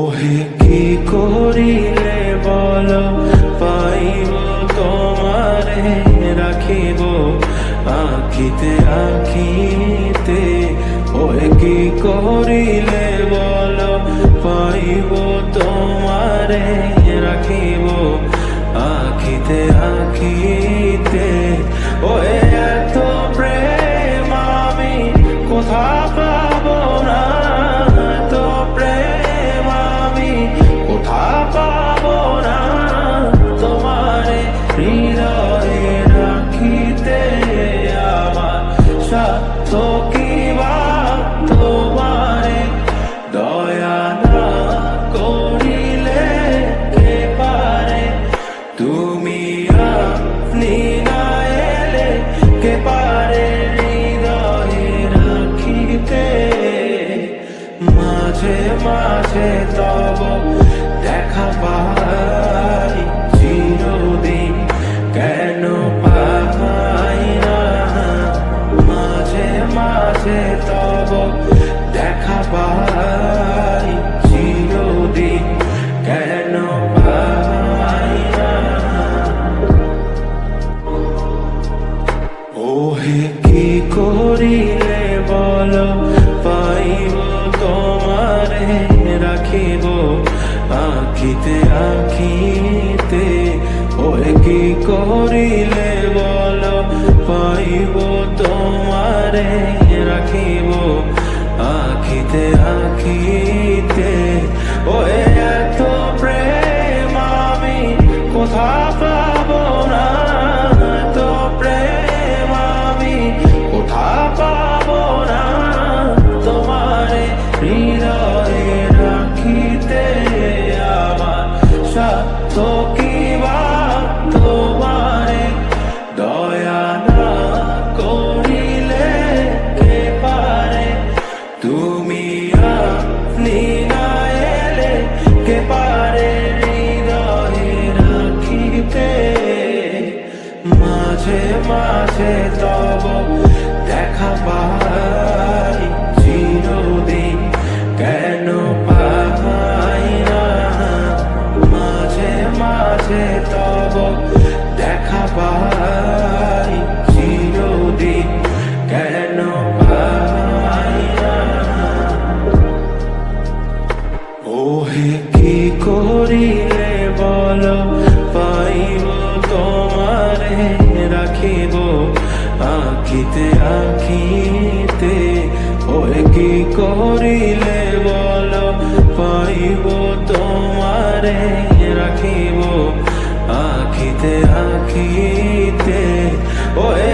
ওহে কি করিলে বল পাইব তোমারে রাখিব আখিতে আখিতে। ওহে কি করিলে বল পাইব তোমারে রাখিব আখিতে আখিতে। ওহে এত প্রেম আমি কোথা পাব না, এত প্রেম আমি কোথা পাব না। তোমারে হৃদয়ে রাখিতে আমার সাধ্য কি বা, তোমারে দয়া না করিলে কে পারে। তুমি আপনি না এলে কে পারে হৃদয়ে রাখিতে। মাঝে মাঝে তব দেখা পাই চিরদিন কেন পাই না। মাঝে মাঝে তব দেখা পাই চিরদিন কেন পাই না। ওহে কি করিলে বল পাইব তোমারে রাখিব আখিতে আখিতে। ওহে কি করিলে বল পাইব তোমারে রাখিব আখিতে আখিতে। ওহে এত প্রেম আমি কোথা পাব না, এত প্রেম আমি কোথা পাব না। তোমারে হৃদয়ে রাখিতে আমার সাধ্য কি বা, তোমারে দয়া না করিলে কে পারে। তুমি আপনি না এলে কে পারে হৃদয়ে রাখিতে। মাঝে মাঝে তব দেখা পাই চিরদিন কেন পাই না। মাঝে মাঝে তব দেখা পাই চিরদিন কেন পাই না। ওহে কি করিলে বল পাইব তোমারে রাখিব আখিতে আখিতে। ওহে কি করিলে বল পাইব তোমারে রাখিব আখিতে আখিতে। ওহে